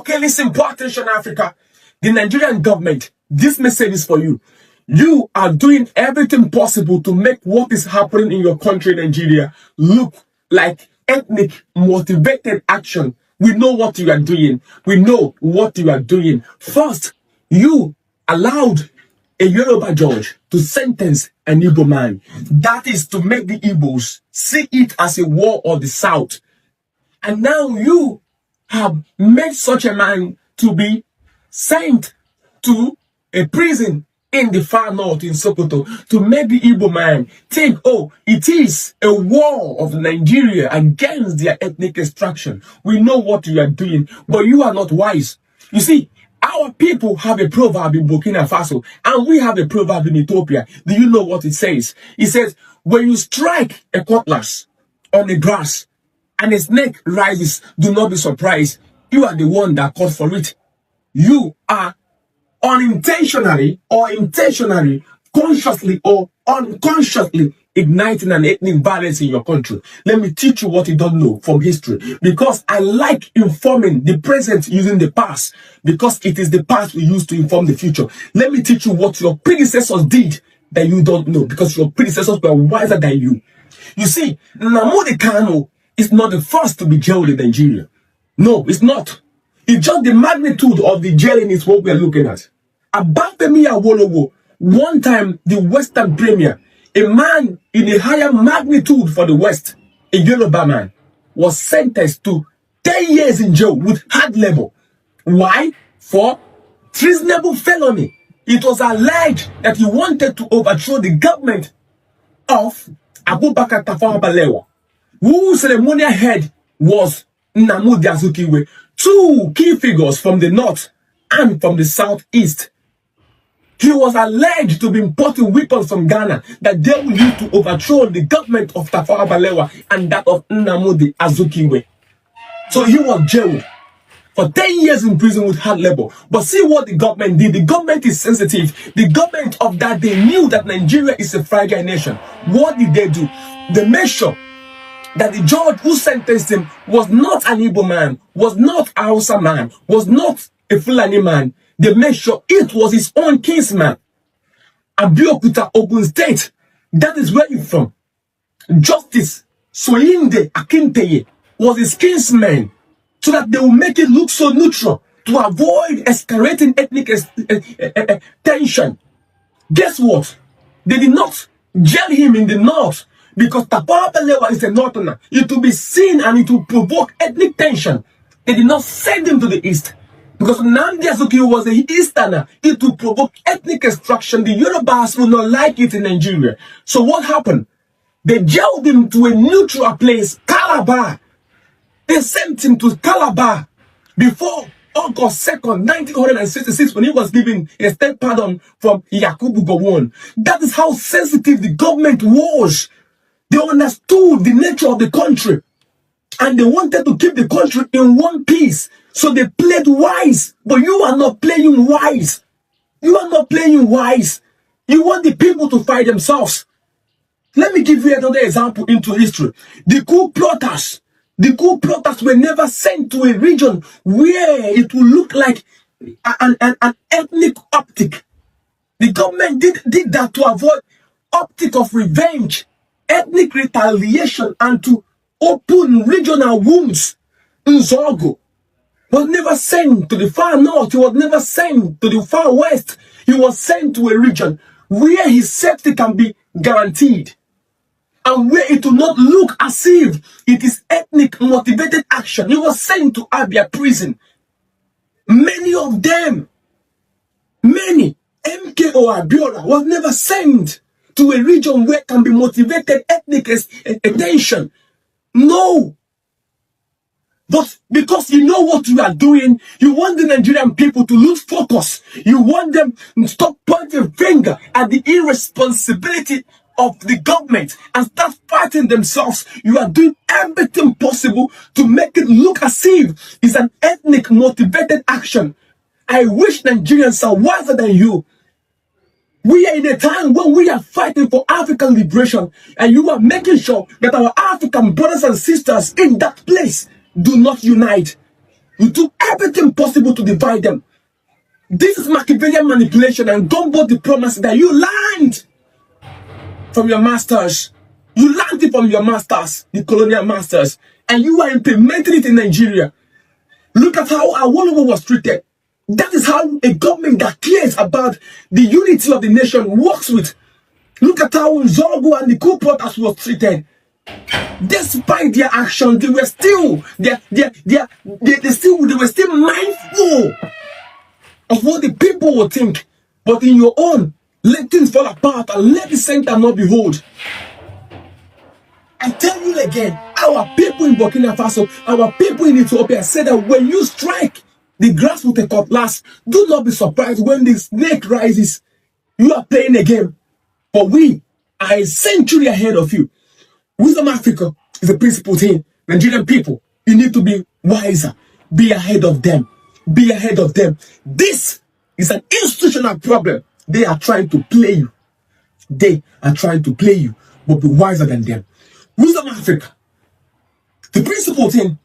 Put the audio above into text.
Okay, listen, pay attention, Africa. The Nigerian government, this message is for you. You are doing everything possible to make what is happening in your country, Nigeria, look like ethnic motivated action. We know what you are doing. We know what you are doing. First, you allowed a Yoruba judge to sentence an Igbo man. That is to make the Igbos see it as a war of the South. And now you have made such a man to be sent to a prison in the far north in Sokoto to make the Igbo man think, oh, it is a war of Nigeria against their ethnic extraction. We know what you are doing, but you are not wise. You see, our people have a proverb in Burkina Faso, and we have a proverb in Ethiopia. Do you know what it says? It says, when you strike a cutlass on the grass and a snake rises, do not be surprised. You are the one that called for it. You are unintentionally or intentionally, consciously or unconsciously igniting an ethnic violence in your country. Let me teach you what you don't know from history, because I like informing the present using the past, because it is the past we use to inform the future. Let me teach you what your predecessors did that you don't know, because your predecessors were wiser than you. You see, Nnamdi Kanu is not the first to be jailed in Nigeria. No, it's not. It's just the magnitude of the jailing is what we are looking at. Abafemi Awolowo, one time the Western Premier, a man in a higher magnitude for the West, a Yoruba man, was sentenced to 10 years in jail with hard labor. Why? For treasonable felony. It was alleged that he wanted to overthrow the government of Abubakar Tafawa Balewa, whose ceremonial head was Nnamdi Azikiwe, two key figures from the north and from the southeast. He was alleged to be importing weapons from Ghana that they will use to overthrow the government of Tafawa Balewa and that of Nnamdi Azikiwe. So he was jailed for 10 years in prison with hard labor. But see what the government did. The government is sensitive. The government of that day knew that Nigeria is a fragile nation. What did they do? They made sure that the judge who sentenced him was not an Igbo man, was not a Hausa man, was not a Fulani man. They made sure it was his own kinsman. Abeokuta, Ogun State. That is where he's from. Justice Soyinde Akinteye was his kinsman, so that they will make it look so neutral to avoid escalating ethnic tension. Guess what? They did not jail him in the north because Tafawa Balewa is a northerner. It will be seen and it will provoke ethnic tension. They did not send him to the east because Nnamdi Azikiwe was a easterner. It will provoke ethnic extraction. The Yorubas will not like it in Nigeria. So what happened? They jailed him to a neutral place, Calabar. They sent him to Calabar before August 2nd, 1966, when he was given a state pardon from Yakubu Gowon. That is how sensitive the government was. They understood the nature of the country, and they wanted to keep the country in one piece. So they played wise, but you are not playing wise. You are not playing wise. You want the people to fight themselves. Let me give you another example into history. The coup plotters were never sent to a region where it will look like an ethnic optic. The government did that to avoid optic of revenge, ethnic retaliation, and to open regional wounds. Nzogo was never sent to the far north. He was never sent to the far west. He was sent to a region where his safety can be guaranteed, and where it will not look as if it is ethnic motivated action. He was sent to Abia prison. Many of them, MKO Abiola was never sent to a region where can be motivated ethnic attention. No. But because you know what you are doing, you want the Nigerian people to lose focus. You want them to stop pointing finger at the irresponsibility of the government and start fighting themselves. You are doing everything possible to make it look as if it's an ethnic motivated action. I wish Nigerians are wiser than you. We are in a time when we are fighting for African liberation, and you are making sure that our African brothers and sisters in that place do not unite. You do everything possible to divide them. This is Machiavellian manipulation and gumbo diplomacy that you learned from your masters. You learned it from your masters, the colonial masters, and you are implementing it in Nigeria. Look at how Awolowo was treated. That is how a government that cares about the unity of the nation works with. Look at how Nzorogu and the coup plotters was treated. Despite their actions, they were still mindful of what the people would think. But in your own, let things fall apart and let the center not be whole. I tell you again, our people in Burkina Faso, our people in Ethiopia said that when you strike the grass with a cutlass, do not be surprised when the snake rises. You are playing a game. But we are a century ahead of you. Wisdom Africa is the principal thing. Nigerian people, you need to be wiser. Be ahead of them. Be ahead of them. This is an institutional problem. They are trying to play you. They are trying to play you, but be wiser than them. Wisdom Africa, the principal thing